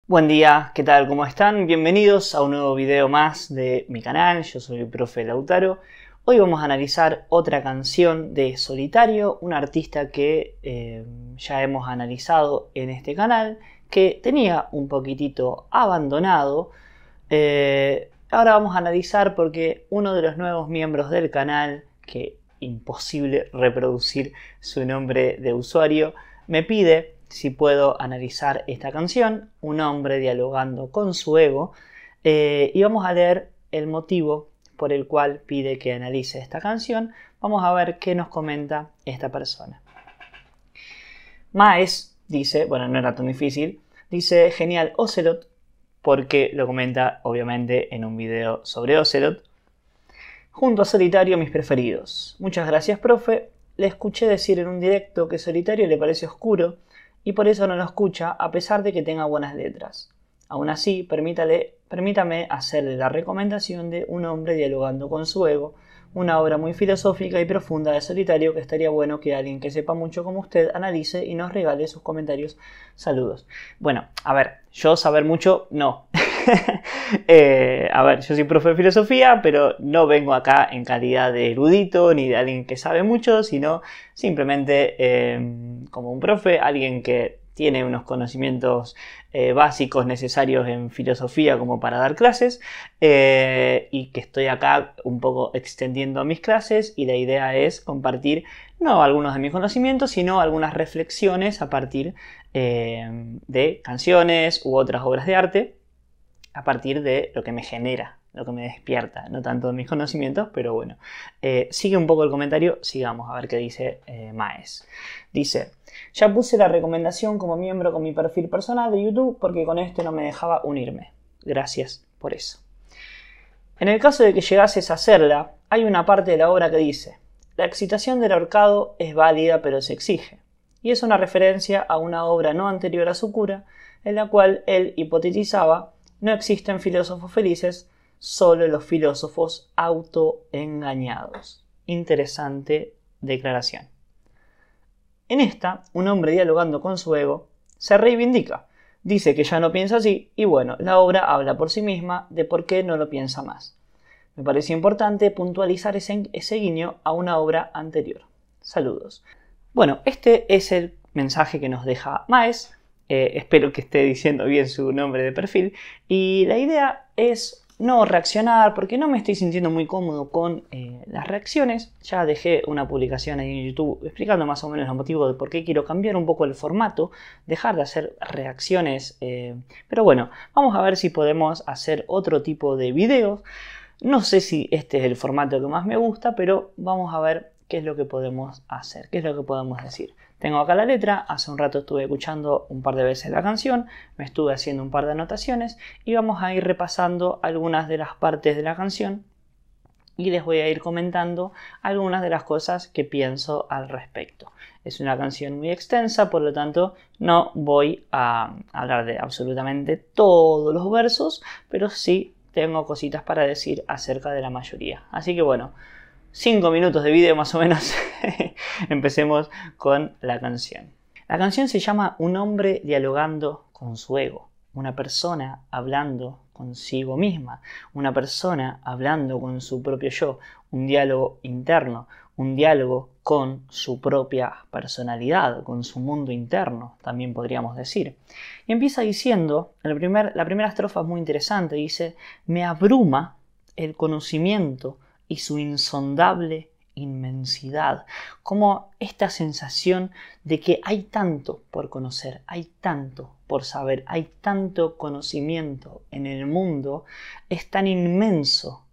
Buen día, ¿qué tal? ¿Cómo están? Bienvenidos a un nuevo video más de mi canal. Yo soy el profe Lautaro. Hoy vamos a analizar otra canción de Solitario, un artista que ya hemos analizado en este canal, que tenía un poquitito abandonado. Ahora vamos a analizar porque uno de los nuevos miembros del canal, que imposible reproducir su nombre de usuario, me pide si puedo analizar esta canción, un hombre dialogando con su ego, y vamos a leer el motivo por el cual pide que analice esta canción. Vamos a ver qué nos comenta esta persona. Maes dice, bueno, no era tan difícil, dice genial Ocelot, porque lo comenta obviamente en un video sobre Ocelot. Junto a Solitario, mis preferidos. Muchas gracias, profe. Le escuché decir en un directo que Solitario le parece oscuro y por eso no lo escucha a pesar de que tenga buenas letras. Aún así, permítame hacerle la recomendación de Un hombre dialogando con su ego, una obra muy filosófica y profunda de Solitario que estaría bueno que alguien que sepa mucho como usted analice y nos regale sus comentarios. Saludos. Bueno, a ver, yo saber mucho, no. A ver, yo soy profe de filosofía, pero no vengo acá en calidad de erudito ni de alguien que sabe mucho, sino simplemente como un profe, alguien que tiene unos conocimientos básicos necesarios en filosofía como para dar clases, y que estoy acá un poco extendiendo mis clases, y la idea es compartir no algunos de mis conocimientos, sino algunas reflexiones a partir de canciones u otras obras de arte, a partir de lo que me genera, lo que me despierta, no tanto de mis conocimientos, pero bueno. Sigue un poco el comentario, sigamos a ver qué dice Maes. Dice, ya puse la recomendación como miembro con mi perfil personal de YouTube porque con este no me dejaba unirme. Gracias por eso. En el caso de que llegases a hacerla, hay una parte de la obra que dice, la excitación del ahorcado es válida pero se exige. Y es una referencia a una obra no anterior a su cura, en la cual él hipotetizaba no existen filósofos felices, solo los filósofos autoengañados. Interesante declaración. En esta, un hombre dialogando con su ego se reivindica. Dice que ya no piensa así y bueno, la obra habla por sí misma de por qué no lo piensa más. Me parece importante puntualizar ese guiño a una obra anterior. Saludos. Bueno, este es el mensaje que nos deja Maes. Espero que esté diciendo bien su nombre de perfil. Y la idea es no reaccionar porque no me estoy sintiendo muy cómodo con las reacciones. Ya dejé una publicación ahí en YouTube explicando más o menos los motivos de por qué quiero cambiar un poco el formato, dejar de hacer reacciones. Pero bueno, vamos a ver si podemos hacer otro tipo de videos. No sé si este es el formato que más me gusta, pero vamos a ver qué es lo que podemos hacer, qué es lo que podemos decir. Tengo acá la letra, hace un rato estuve escuchando un par de veces la canción, me estuve haciendo un par de anotaciones y vamos a ir repasando algunas de las partes de la canción y les voy a ir comentando algunas de las cosas que pienso al respecto. Es una canción muy extensa, por lo tanto no voy a hablar de absolutamente todos los versos, pero sí tengo cositas para decir acerca de la mayoría. Así que bueno, 5 minutos de vídeo más o menos. Empecemos con la canción. La canción se llama Un hombre dialogando con su ego. Una persona hablando consigo misma. Una persona hablando con su propio yo. Un diálogo interno. Un diálogo con su propia personalidad, con su mundo interno, también podríamos decir. Y empieza diciendo, la primera estrofa es muy interesante, dice, me abruma el conocimiento y su insondable inmensidad, como esta sensación de que hay tanto por conocer, hay tanto por saber, hay tanto conocimiento en el mundo, es tan inmenso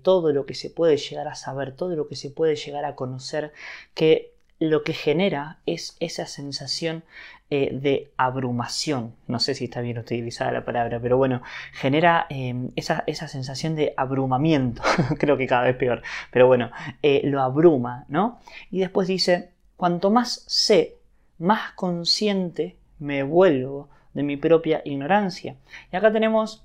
todo lo que se puede llegar a saber, todo lo que se puede llegar a conocer, que lo que genera es esa sensación de abrumación. No sé si está bien utilizada la palabra, pero bueno, genera esa sensación de abrumamiento. Creo que cada vez peor, pero bueno, lo abruma, ¿no? Y después dice, cuanto más sé, más consciente me vuelvo de mi propia ignorancia. Y acá tenemos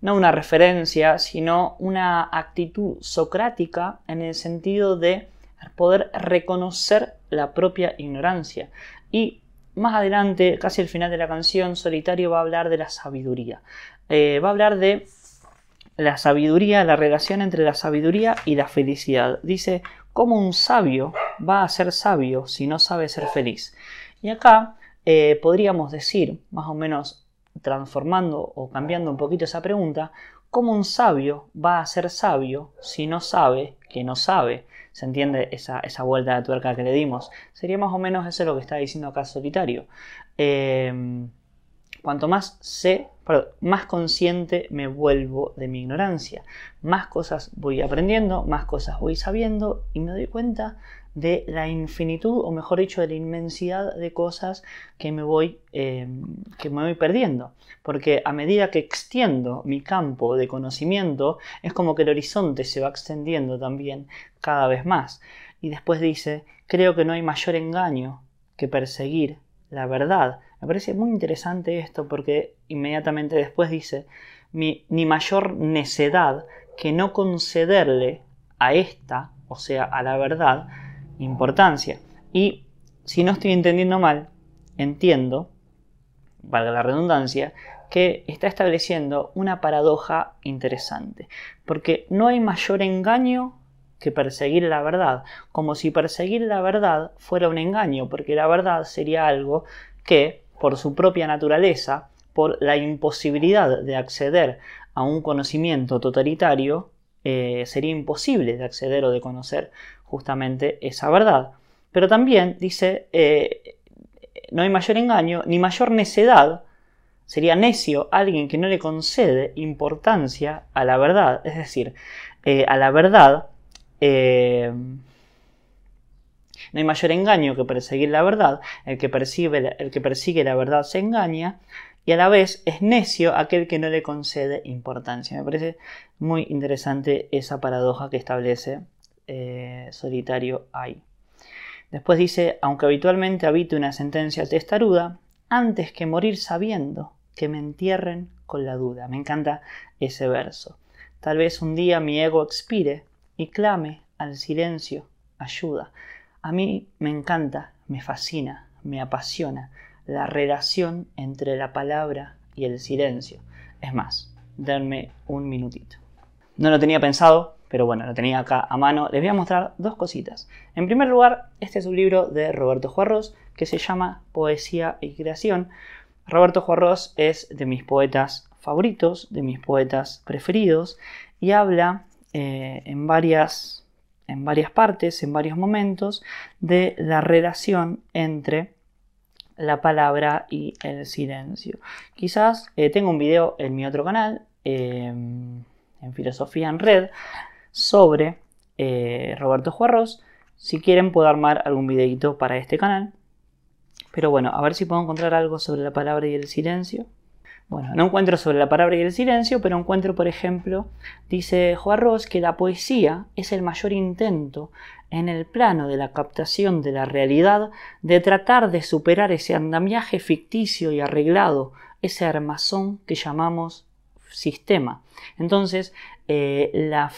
no una referencia, sino una actitud socrática en el sentido de poder reconocer la propia ignorancia. Y más adelante, casi al final de la canción, Solitario va a hablar de la sabiduría. Va a hablar de la sabiduría, la relación entre la sabiduría y la felicidad. Dice, ¿cómo un sabio va a ser sabio si no sabe ser feliz? Y acá podríamos decir, más o menos transformando o cambiando un poquito esa pregunta, ¿cómo un sabio va a ser sabio si no sabe que no sabe? ¿Se entiende esa vuelta de tuerca que le dimos? Sería más o menos eso lo que está diciendo acá Solitario. Cuanto más sé, más consciente me vuelvo de mi ignorancia. Más cosas voy aprendiendo, más cosas voy sabiendo y me doy cuenta de la infinitud, o mejor dicho, de la inmensidad de cosas que me voy perdiendo. Porque a medida que extiendo mi campo de conocimiento, es como que el horizonte se va extendiendo también cada vez más. Y después dice, creo que no hay mayor engaño que perseguir la verdad. Me parece muy interesante esto porque inmediatamente después dice, ni mayor necedad que no concederle a esta, o sea, a la verdad, importancia. Y si no estoy entendiendo mal, entiendo, valga la redundancia, que está estableciendo una paradoja interesante. Porque no hay mayor engaño que perseguir la verdad. Como si perseguir la verdad fuera un engaño, porque la verdad sería algo que, por su propia naturaleza, por la imposibilidad de acceder a un conocimiento totalitario, sería imposible de acceder o de conocer justamente esa verdad. Pero también dice, no hay mayor engaño ni mayor necedad. Sería necio alguien que no le concede importancia a la verdad. Es decir, a la verdad no hay mayor engaño que perseguir la verdad. El que persigue la verdad se engaña. Y a la vez es necio aquel que no le concede importancia. Me parece muy interesante esa paradoja que establece Solitario ahí. Después dice, aunque habitualmente habite una sentencia testaruda, antes que morir sabiendo que me entierren con la duda. Me encanta ese verso. Tal vez un día mi ego expire y clame al silencio ayuda. A mí me encanta, me fascina, me apasiona la relación entre la palabra y el silencio. Es más, denme un minutito. No lo tenía pensado, pero bueno, lo tenía acá a mano. Les voy a mostrar dos cositas. En primer lugar, este es un libro de Roberto Juarros que se llama Poesía y Creación. Roberto Juarros es de mis poetas favoritos, de mis poetas preferidos, y habla en varias partes, en varios momentos, de la relación entre la palabra y el silencio. Quizás tengo un video en mi otro canal, en Filosofía en Red, sobre Roberto Juarros. Si quieren puedo armar algún videito para este canal. Pero bueno, a ver si puedo encontrar algo sobre la palabra y el silencio. Bueno, no encuentro sobre la palabra y el silencio, pero encuentro, por ejemplo, dice Juarros que la poesía es el mayor intento en el plano de la captación de la realidad de tratar de superar ese andamiaje ficticio y arreglado, ese armazón que llamamos sistema. Entonces, la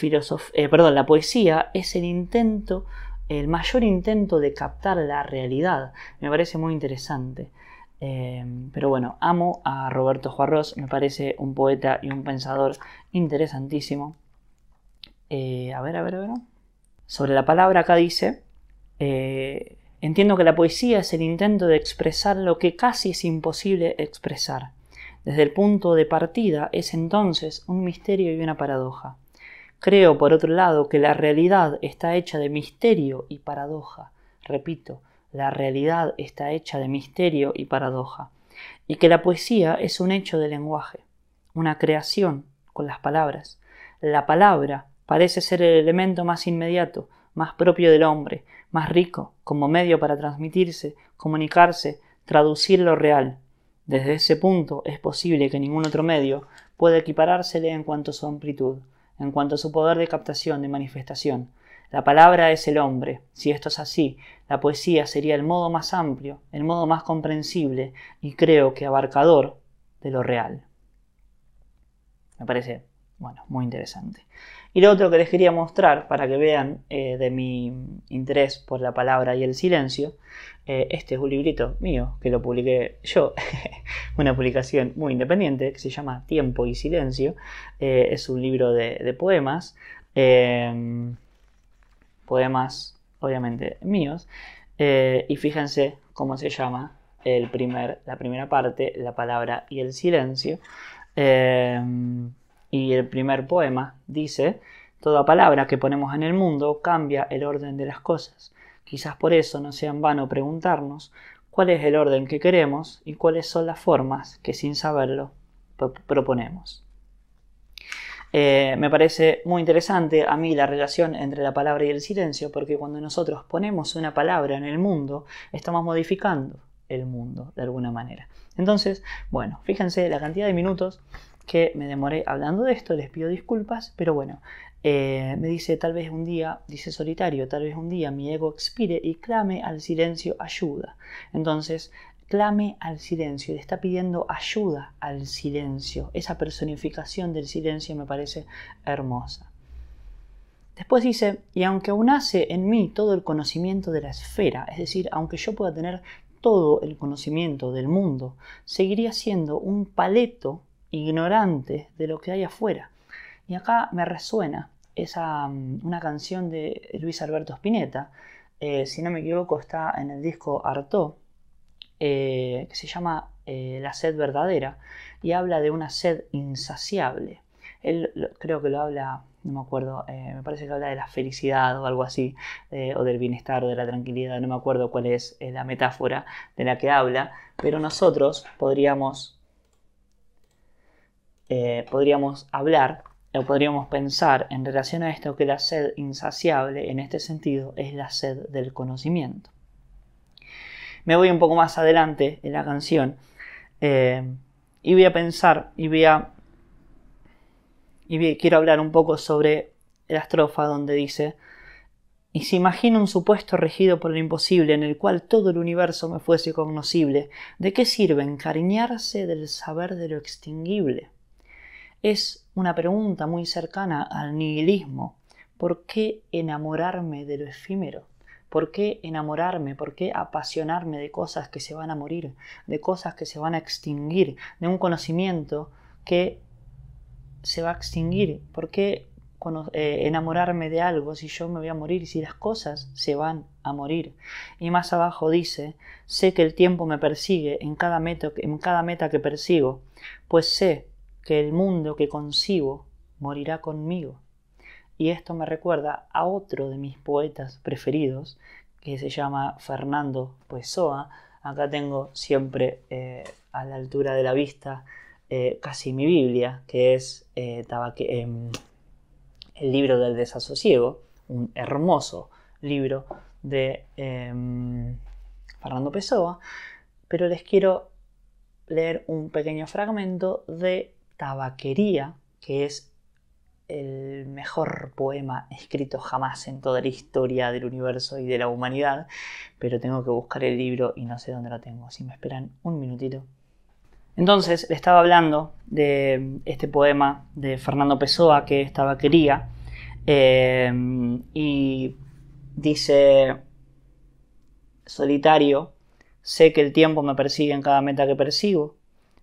poesía es el mayor intento de captar la realidad. Me parece muy interesante. Pero bueno, amo a Roberto Juarros, me parece un poeta y un pensador interesantísimo. A ver. Sobre la palabra acá dice, entiendo que la poesía es el intento de expresar lo que casi es imposible expresar. Desde el punto de partida es entonces un misterio y una paradoja. Creo, por otro lado, que la realidad está hecha de misterio y paradoja. Repito, la realidad está hecha de misterio y paradoja, y que la poesía es un hecho de lenguaje, una creación con las palabras. La palabra parece ser el elemento más inmediato, más propio del hombre, más rico, como medio para transmitirse, comunicarse, traducir lo real. Desde ese punto es posible que ningún otro medio pueda equiparársele en cuanto a su amplitud, en cuanto a su poder de captación, de manifestación. La palabra es el hombre. Si esto es así, la poesía sería el modo más amplio, el modo más comprensible y creo que abarcador de lo real. Me parece, bueno, muy interesante. Y lo otro que les quería mostrar, para que vean de mi interés por la palabra y el silencio, este es un librito mío, que lo publiqué yo, una publicación muy independiente, que se llama Tiempo y Silencio. Es un libro de poemas, poemas obviamente míos, y fíjense cómo se llama la primera parte, la palabra y el silencio. Y el primer poema dice: toda palabra que ponemos en el mundo cambia el orden de las cosas. Quizás por eso no sea en vano preguntarnos cuál es el orden que queremos y cuáles son las formas que sin saberlo proponemos. Me parece muy interesante a mí la relación entre la palabra y el silencio, porque cuando nosotros ponemos una palabra en el mundo, estamos modificando el mundo de alguna manera. Entonces, bueno, fíjense la cantidad de minutos que me demoré hablando de esto, les pido disculpas, pero bueno, me dice: tal vez un día, dice Solitario, tal vez un día mi ego expire y clame al silencio ayuda. Entonces, clame al silencio, le está pidiendo ayuda al silencio. Esa personificación del silencio me parece hermosa. Después dice: y aunque aunase en mí todo el conocimiento de la esfera, es decir, aunque yo pueda tener todo el conocimiento del mundo, seguiría siendo un paleto ignorante de lo que hay afuera. Y acá me resuena una canción de Luis Alberto Spinetta, si no me equivoco está en el disco Artaud, que se llama La sed verdadera, y habla de una sed insaciable. Él creo que lo habla, no me acuerdo, me parece que habla de la felicidad o algo así, o del bienestar o de la tranquilidad, no me acuerdo cuál es la metáfora de la que habla, pero nosotros podríamos hablar o podríamos pensar en relación a esto, que la sed insaciable en este sentido es la sed del conocimiento. Me voy un poco más adelante en la canción y voy a pensar quiero hablar un poco sobre la estrofa donde dice: y si imagino un supuesto regido por lo imposible, en el cual todo el universo me fuese cognoscible, ¿de qué sirve encariñarse del saber de lo extinguible? Es una pregunta muy cercana al nihilismo. ¿Por qué enamorarme de lo efímero? ¿Por qué enamorarme? ¿Por qué apasionarme de cosas que se van a morir? De cosas que se van a extinguir, de un conocimiento que se va a extinguir. ¿Por qué enamorarme de algo si yo me voy a morir, si las cosas se van a morir? Y más abajo dice: sé que el tiempo me persigue en cada meta que persigo, pues sé que el mundo que concibo morirá conmigo. Y esto me recuerda a otro de mis poetas preferidos, que se llama Fernando Pessoa. Acá tengo siempre a la altura de la vista casi mi Biblia, que es el libro del desasosiego, un hermoso libro de Fernando Pessoa, pero les quiero leer un pequeño fragmento de Tabaquería, que es el mejor poema escrito jamás en toda la historia del universo y de la humanidad, pero tengo que buscar el libro y no sé dónde lo tengo. Si me esperan un minutito. Entonces le estaba hablando de este poema de Fernando Pessoa, que es Tabaquería, y dice: solitario, sé que el tiempo me persigue en cada meta que persigo,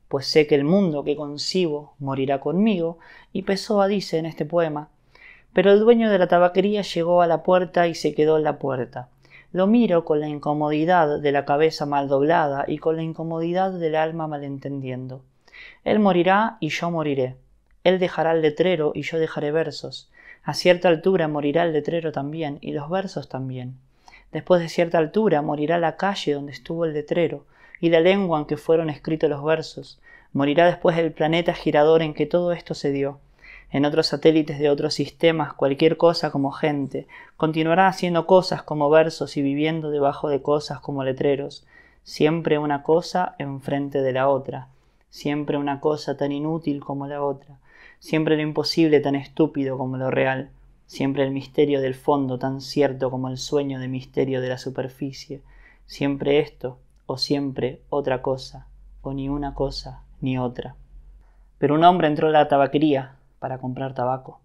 pues sé que el mundo que concibo morirá conmigo. Y Pessoa dice en este poema: pero el dueño de la tabaquería llegó a la puerta y se quedó en la puerta. Lo miro con la incomodidad de la cabeza mal doblada y con la incomodidad del alma malentendiendo. Él morirá y yo moriré. Él dejará el letrero y yo dejaré versos. A cierta altura morirá el letrero también y los versos también. Después de cierta altura morirá la calle donde estuvo el letrero y la lengua en que fueron escritos los versos. Morirá después el planeta girador en que todo esto se dio. En otros satélites de otros sistemas, cualquier cosa como gente continuará haciendo cosas como versos y viviendo debajo de cosas como letreros. Siempre una cosa enfrente de la otra. Siempre una cosa tan inútil como la otra. Siempre lo imposible tan estúpido como lo real. Siempre el misterio del fondo tan cierto como el sueño de misterio de la superficie. Siempre esto o siempre otra cosa, o ni una cosa ni otra. Pero un hombre entró a la tabaquería para comprar tabaco.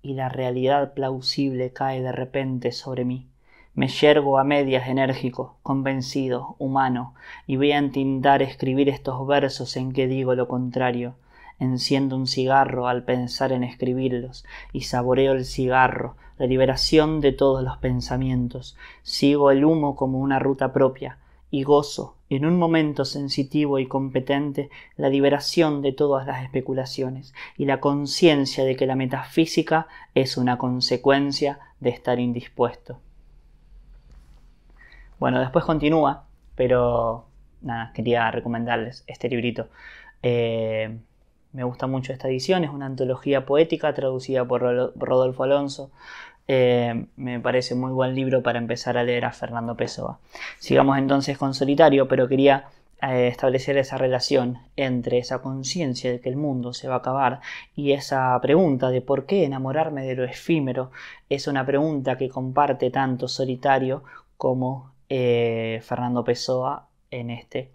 y la realidad plausible cae de repente sobre mí. Me yergo a medias enérgico, convencido, humano, y voy a intentar escribir estos versos en que digo lo contrario. Enciendo un cigarro al pensar en escribirlos, y saboreo el cigarro, la liberación de todos los pensamientos. Sigo el humo como una ruta propia, y gozo, en un momento sensitivo y competente, la liberación de todas las especulaciones, y la conciencia de que la metafísica es una consecuencia de estar indispuesto. Bueno, después continúa, pero nada, quería recomendarles este librito. Me gusta mucho esta edición, es una antología poética traducida por Rodolfo Alonso. Me parece muy buen libro para empezar a leer a Fernando Pessoa. Sigamos entonces con Solitario, pero quería establecer esa relación entre esa conciencia de que el mundo se va a acabar y esa pregunta de por qué enamorarme de lo efímero. Es una pregunta que comparte tanto Solitario como Fernando Pessoa en este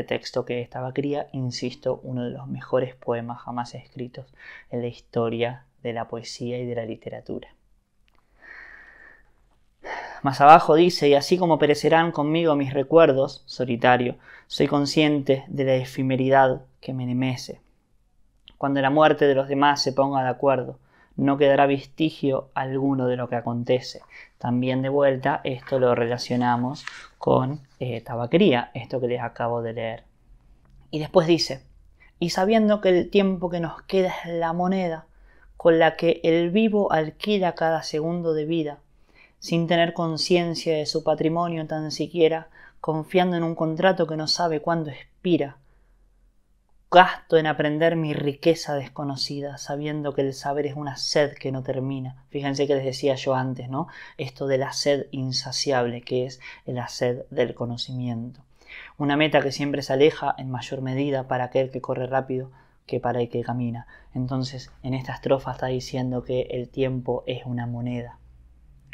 texto que es Tabacría, insisto, uno de los mejores poemas jamás escritos en la historia de la poesía y de la literatura. Más abajo dice: y así como perecerán conmigo mis recuerdos, Solitario, soy consciente de la efemeridad que me mece. Cuando la muerte de los demás se ponga de acuerdo, no quedará vestigio alguno de lo que acontece. También de vuelta esto lo relacionamos con Tabacría, esto que les acabo de leer. Y después dice: y sabiendo que el tiempo que nos queda es la moneda con la que el vivo alquila cada segundo de vida, sin tener conciencia de su patrimonio tan siquiera, confiando en un contrato que no sabe cuándo expira, gasto en aprender mi riqueza desconocida, sabiendo que el saber es una sed que no termina. Fíjense que les decía yo antes, ¿no? Esto de la sed insaciable, que es la sed del conocimiento. Una meta que siempre se aleja en mayor medida para aquel que corre rápido que para el que camina. Entonces, en esta estrofa está diciendo que el tiempo es una moneda.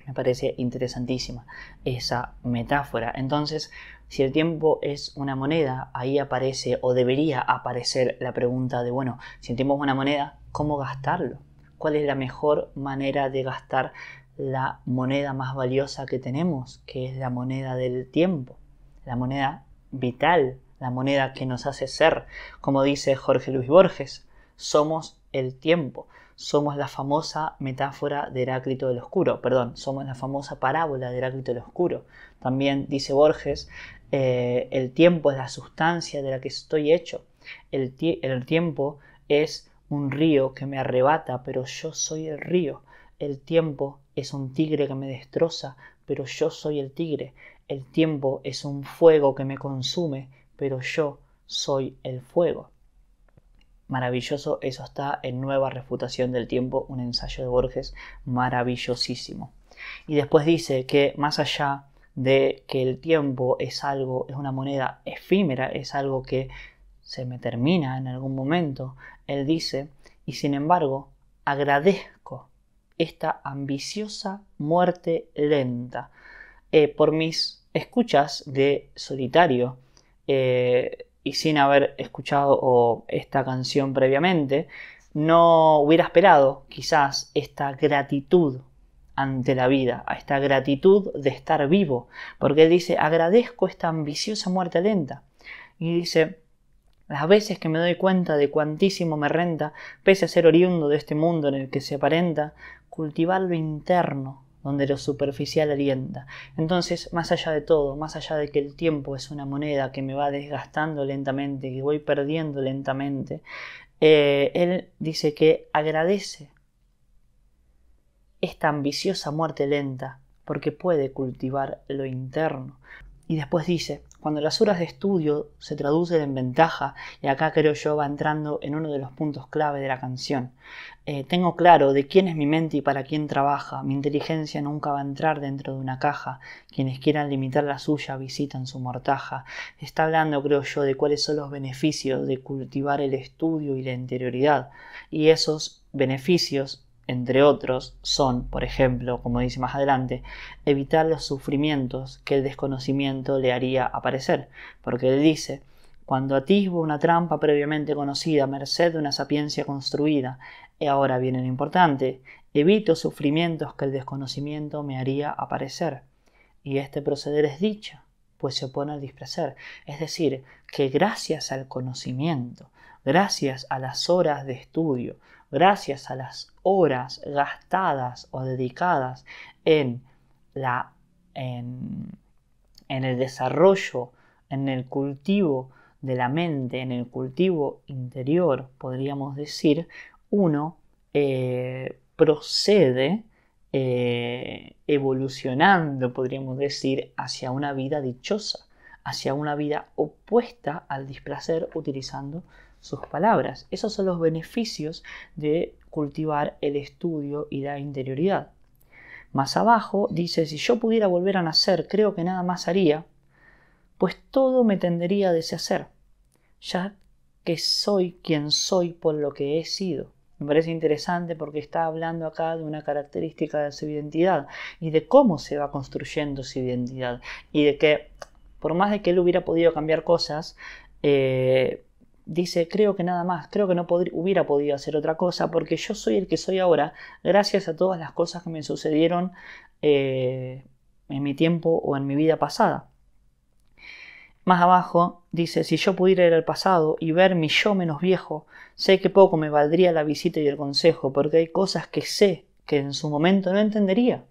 Me parece interesantísima esa metáfora. Entonces, si el tiempo es una moneda, ahí aparece o debería aparecer la pregunta de, bueno, si el tiempo es una moneda, ¿cómo gastarlo? ¿Cuál es la mejor manera de gastar la moneda más valiosa que tenemos, que es la moneda del tiempo? La moneda vital, la moneda que nos hace ser. Como dice Jorge Luis Borges, somos el tiempo. Somos la famosa metáfora de Heráclito del Oscuro, somos la famosa parábola de Heráclito del Oscuro. También dice Borges, el tiempo es la sustancia de la que estoy hecho. El tiempo es un río que me arrebata, pero yo soy el río. El tiempo es un tigre que me destroza, pero yo soy el tigre. El tiempo es un fuego que me consume, pero yo soy el fuego. Maravilloso, eso está en Nueva Refutación del Tiempo, un ensayo de Borges maravillosísimo. Y después dice que más allá de que el tiempo es una moneda efímera, es algo que se me termina en algún momento, él dice: y sin embargo agradezco esta ambiciosa muerte lenta. Por mis escuchas de Solitario, y sin haber escuchado esta canción previamente, no hubiera esperado quizás esta gratitud ante la vida, a esta gratitud de estar vivo, porque él dice: agradezco esta ambiciosa muerte lenta. Y dice: las veces que me doy cuenta de cuantísimo me renta, pese a ser oriundo de este mundo en el que se aparenta, cultivar lo interno, donde lo superficial alienta. Entonces, más allá de todo, más allá de que el tiempo es una moneda que me va desgastando lentamente, que voy perdiendo lentamente, él dice que agradece esta ambiciosa muerte lenta porque puede cultivar lo interno. Y después dice: cuando las horas de estudio se traducen en ventaja, y acá creo yo va entrando en uno de los puntos clave de la canción, tengo claro de quién es mi mente y para quién trabaja. Mi inteligencia nunca va a entrar dentro de una caja. Quienes quieran limitar la suya visitan su mortaja. Está hablando, creo yo, de cuáles son los beneficios de cultivar el estudio y la interioridad. Y esos beneficios, entre otros, son, por ejemplo, como dice más adelante, evitar los sufrimientos que el desconocimiento le haría aparecer. Porque él dice: Cuando atisbo una trampa previamente conocida, merced de una sapiencia construida. Y ahora viene lo importante. Evito sufrimientos que el desconocimiento me haría aparecer. Y este proceder es dicha, pues se opone al displacer. Es decir, que gracias al conocimiento, gracias a las horas de estudio, gracias a las horas gastadas o dedicadas en el desarrollo, en el cultivo de la mente, en el cultivo interior, podríamos decir, uno procede evolucionando, podríamos decir, hacia una vida dichosa, hacia una vida opuesta al displacer, utilizando sus palabras. Esos son los beneficios de cultivar el estudio y la interioridad. Más abajo dice, si yo pudiera volver a nacer, creo que nada más haría, pues todo me tendería a deshacer, ya que soy quien soy por lo que he sido. Me parece interesante porque está hablando acá de una característica de su identidad y de cómo se va construyendo su identidad y de que, por más de que él hubiera podido cambiar cosas, dice, creo que nada más, creo que no hubiera podido hacer otra cosa porque yo soy el que soy ahora gracias a todas las cosas que me sucedieron en mi tiempo o en mi vida pasada. Más abajo dice, si yo pudiera ir al pasado y ver mi yo menos viejo, sé que poco me valdría la visita y el consejo, porque hay cosas que sé que en su momento no entendería,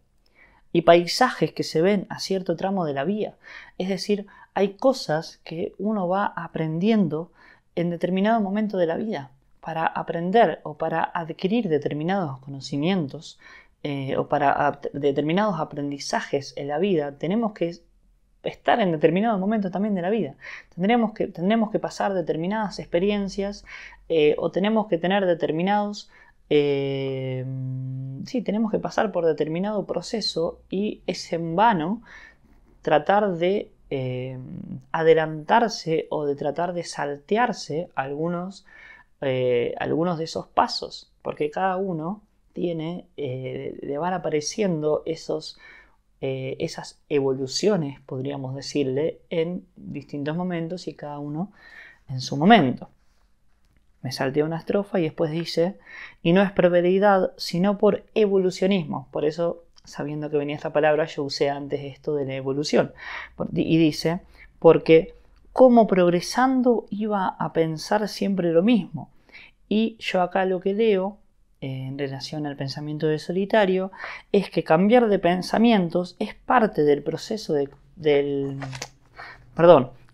y paisajes que se ven a cierto tramo de la vía. Es decir, hay cosas que uno va aprendiendo en determinado momento de la vida. Para aprender o para adquirir determinados conocimientos o para determinados aprendizajes en la vida, tenemos que estar en determinado momento también de la vida. Tendremos que pasar determinadas experiencias o tenemos que tener determinados... tenemos que pasar por determinado proceso y es en vano tratar de adelantarse o de tratar de saltearse algunos de esos pasos, porque cada uno le van apareciendo esas evoluciones, podríamos decirle, en distintos momentos y cada uno en su momento. Me salté una estrofa y después dice, y no es probabilidad, sino por evolucionismo. Por eso, sabiendo que venía esta palabra, yo usé antes esto de la evolución. Y dice, porque como progresando iba a pensar siempre lo mismo. Y yo acá lo que leo, en relación al pensamiento de Solitario, es que cambiar de pensamientos es parte del proceso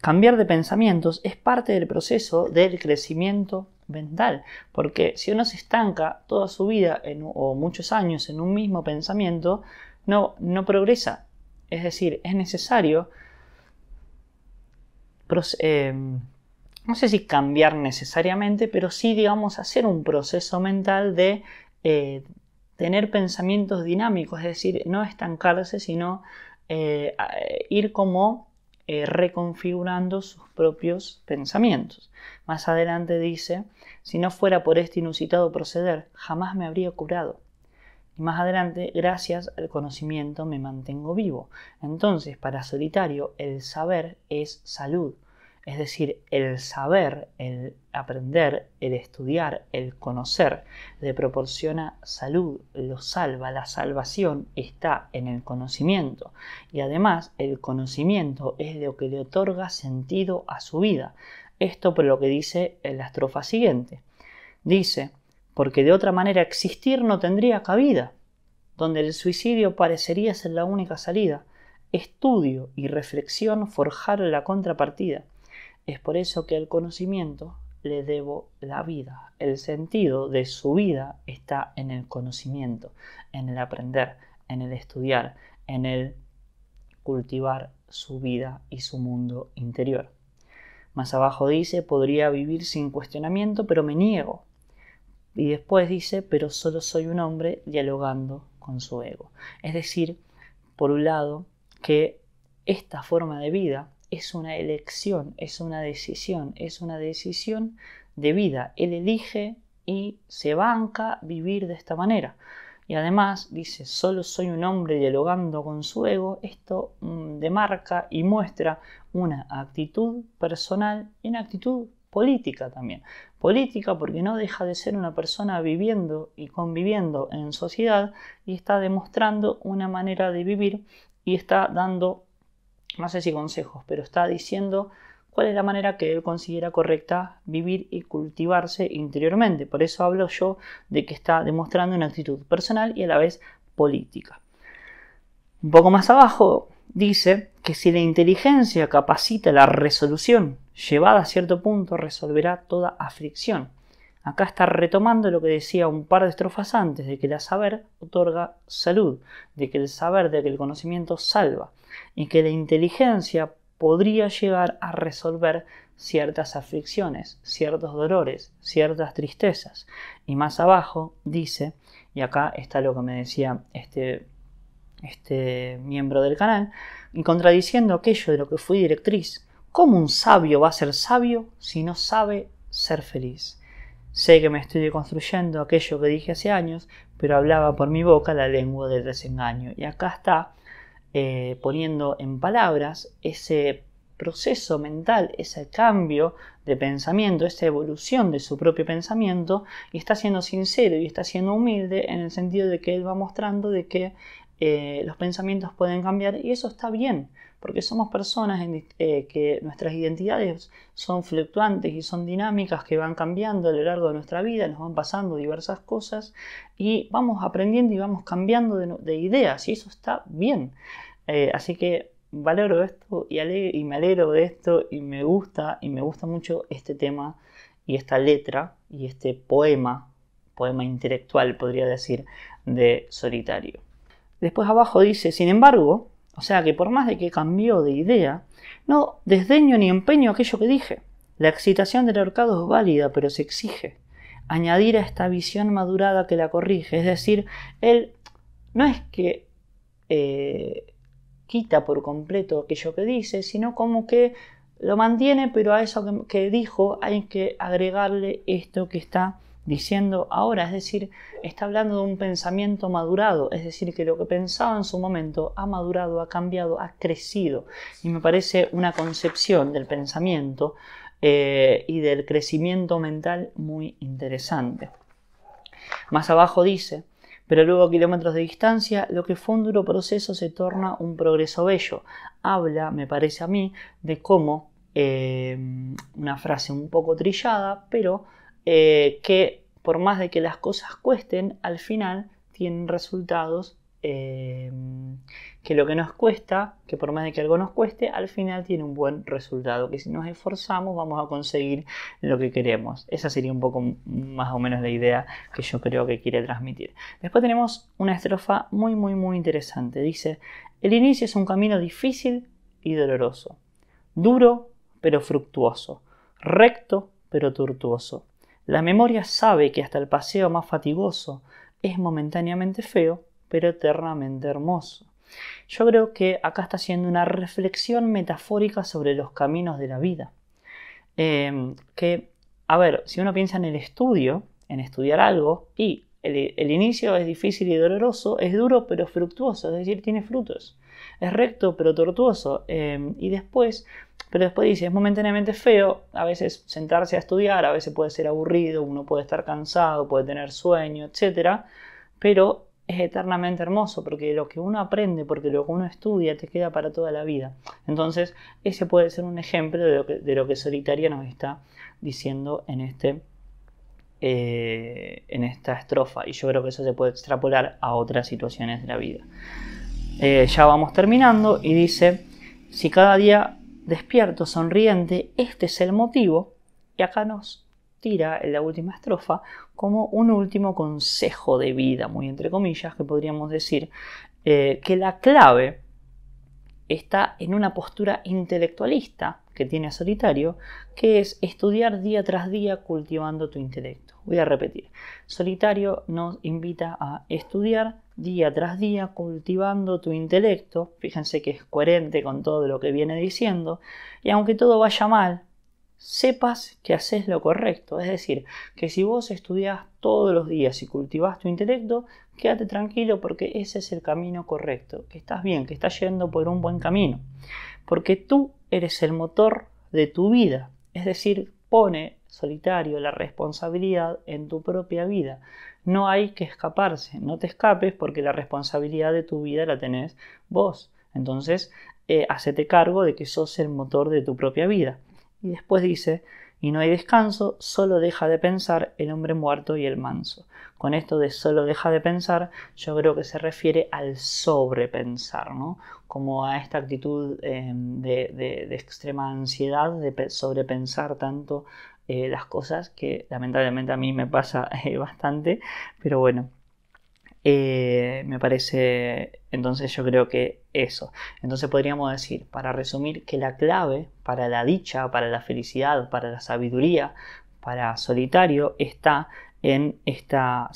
cambiar de pensamientos es parte del proceso del crecimiento mental, porque si uno se estanca toda su vida o muchos años en un mismo pensamiento, no progresa. Es decir, es necesario no sé si cambiar necesariamente, pero sí, digamos, hacer un proceso mental de tener pensamientos dinámicos, es decir, no estancarse, sino ir como reconfigurando sus propios pensamientos. Más adelante dice, si no fuera por este inusitado proceder, jamás me habría curado. Y más adelante, gracias al conocimiento me mantengo vivo. Entonces, para Solitario, el saber es salud. Es decir, el saber, el aprender, el estudiar, el conocer, le proporciona salud, lo salva. La salvación está en el conocimiento. Y además, el conocimiento es lo que le otorga sentido a su vida. Esto por lo que dice en la estrofa siguiente. Dice, porque de otra manera existir no tendría cabida, donde el suicidio parecería ser la única salida. Estudio y reflexión forjaron la contrapartida. Es por eso que al conocimiento le debo la vida. El sentido de su vida está en el conocimiento, en el aprender, en el estudiar, en el cultivar su vida y su mundo interior. Más abajo dice, podría vivir sin cuestionamiento, pero me niego. Y después dice, pero solo soy un hombre dialogando con su ego. Es decir, por un lado, que esta forma de vida es una elección, es una decisión de vida. Él elige y se banca vivir de esta manera. Y además dice, solo soy un hombre dialogando con su ego. Esto demarca y muestra una actitud personal y una actitud política también. Política porque no deja de ser una persona viviendo y conviviendo en sociedad y está demostrando una manera de vivir y está dando, no sé si consejos, pero está diciendo cuál es la manera que él considera correcta vivir y cultivarse interiormente. Por eso hablo yo de que está demostrando una actitud personal y a la vez política. Un poco más abajo dice que si la inteligencia capacita la resolución, llevada a cierto punto resolverá toda aflicción. Acá está retomando lo que decía un par de estrofas antes, de que el saber otorga salud, de que el saber, de que el conocimiento salva, y que la inteligencia podría llegar a resolver ciertas aflicciones, ciertos dolores, ciertas tristezas. Y más abajo dice, y acá está lo que me decía este miembro del canal, y contradiciendo aquello de lo que fui directriz. ¿Cómo un sabio va a ser sabio si no sabe ser feliz? Sé que me estoy deconstruyendo aquello que dije hace años, pero hablaba por mi boca la lengua del desengaño. Y acá está poniendo en palabras ese proceso mental, ese cambio de pensamiento, esa evolución de su propio pensamiento, y está siendo sincero y está siendo humilde en el sentido de que él va mostrando de que los pensamientos pueden cambiar, y eso está bien, porque somos personas que nuestras identidades son fluctuantes y son dinámicas que van cambiando a lo largo de nuestra vida, nos van pasando diversas cosas y vamos aprendiendo y vamos cambiando de ideas, y eso está bien. Así que valoro esto y me alegro de esto y me gusta mucho este tema y esta letra y este poema intelectual, podría decir, de Solitario. Después abajo dice, sin embargo, o sea que por más de que cambió de idea, no desdeño ni empeño aquello que dije. La excitación del ahorcado es válida, pero se exige añadir a esta visión madurada que la corrige. Es decir, él no es que quita por completo aquello que dice, sino como que lo mantiene, pero a eso que dijo hay que agregarle esto que está diciendo ahora, es decir, está hablando de un pensamiento madurado, es decir, que lo que pensaba en su momento ha madurado, ha cambiado, ha crecido, y me parece una concepción del pensamiento y del crecimiento mental muy interesante. Más abajo dice, pero luego a kilómetros de distancia, lo que fue un duro proceso se torna un progreso bello. Habla, me parece a mí, de cómo, una frase un poco trillada, pero que por más de que las cosas cuesten, al final tienen resultados que lo que nos cuesta, que por más de que algo nos cueste, al final tiene un buen resultado, que si nos esforzamos vamos a conseguir lo que queremos. Esa sería un poco más o menos la idea que yo creo que quiere transmitir. Después tenemos una estrofa muy interesante. Dice, el inicio es un camino difícil y doloroso, duro pero fructuoso, recto pero tortuoso. La memoria sabe que hasta el paseo más fatigoso es momentáneamente feo, pero eternamente hermoso. Yo creo que acá está haciendo una reflexión metafórica sobre los caminos de la vida. A ver, si uno piensa en el estudio, en estudiar algo, y el inicio es difícil y doloroso, es duro pero fructuoso, es decir, tiene frutos. Es recto pero tortuoso, pero después dice, es momentáneamente feo, a veces sentarse a estudiar, a veces puede ser aburrido, uno puede estar cansado, puede tener sueño, etc. Pero es eternamente hermoso, porque lo que uno aprende, porque lo que uno estudia, te queda para toda la vida. Entonces, ese puede ser un ejemplo de lo que Solitario nos está diciendo en esta estrofa, y yo creo que eso se puede extrapolar a otras situaciones de la vida. Ya vamos terminando y dice, si cada día despierto sonriente, este es el motivo, y acá nos tira en la última estrofa como un último consejo de vida, muy entre comillas, que podríamos decir que la clave está en una postura intelectualista que tiene Solitario, que es estudiar día tras día cultivando tu intelecto. Voy a repetir, Solitario nos invita a estudiar día tras día cultivando tu intelecto. Fíjense que es coherente con todo lo que viene diciendo, y aunque todo vaya mal, sepas que haces lo correcto. Es decir, que si vos estudias todos los días y cultivas tu intelecto, quédate tranquilo porque ese es el camino correcto, que estás bien, que estás yendo por un buen camino. Porque tú eres el motor de tu vida. Es decir, pone, Solitario, la responsabilidad en tu propia vida. No hay que escaparse, no te escapes porque la responsabilidad de tu vida la tenés vos. Entonces, hacete cargo de que sos el motor de tu propia vida. Y después dice, y no hay descanso, solo deja de pensar el hombre muerto y el manso. Con esto de solo deja de pensar, yo creo que se refiere al sobrepensar, ¿no? Como a esta actitud de extrema ansiedad, de sobrepensar tanto las cosas, que lamentablemente a mí me pasa bastante, pero bueno. Me parece, entonces yo creo que eso. Entonces podríamos decir, para resumir, que la clave para la dicha, para la felicidad, para la sabiduría, para Solitario, está en esta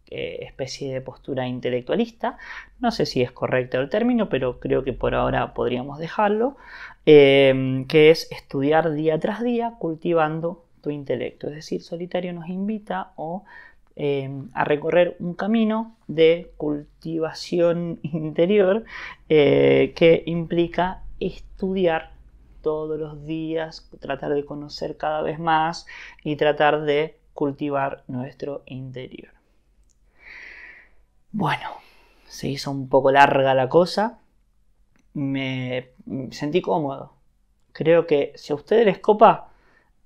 especie de postura intelectualista. No sé si es correcto el término, pero creo que por ahora podríamos dejarlo, que es estudiar día tras día cultivando tu intelecto. Es decir, Solitario nos invita a recorrer un camino de cultivación interior que implica estudiar todos los días, tratar de conocer cada vez más y tratar de cultivar nuestro interior. Bueno, se hizo un poco larga la cosa, me sentí cómodo. Creo que si a ustedes les copa,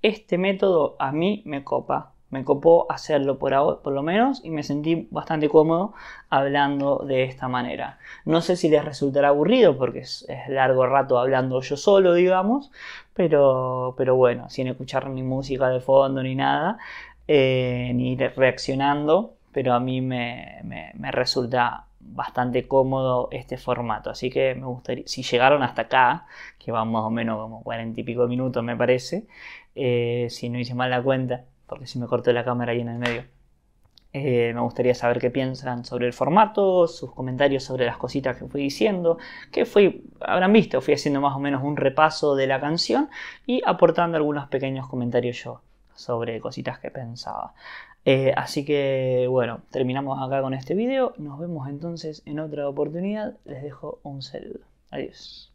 este método a mí me copa. Me copó hacerlo por lo menos y me sentí bastante cómodo hablando de esta manera. No sé si les resultará aburrido porque es largo rato hablando yo solo, digamos, pero bueno, sin escuchar ni música de fondo ni nada, ni reaccionando, pero a mí me resulta bastante cómodo este formato. Así que me gustaría, si llegaron hasta acá, que van más o menos como 40 y pico minutos me parece, si no hice mal la cuenta, porque si me cortó la cámara ahí en el medio. Me gustaría saber qué piensan sobre el formato, sus comentarios sobre las cositas que fui diciendo, habrán visto, fui haciendo más o menos un repaso de la canción y aportando algunos pequeños comentarios yo sobre cositas que pensaba. Así que bueno, terminamos acá con este video, nos vemos entonces en otra oportunidad, les dejo un saludo, adiós.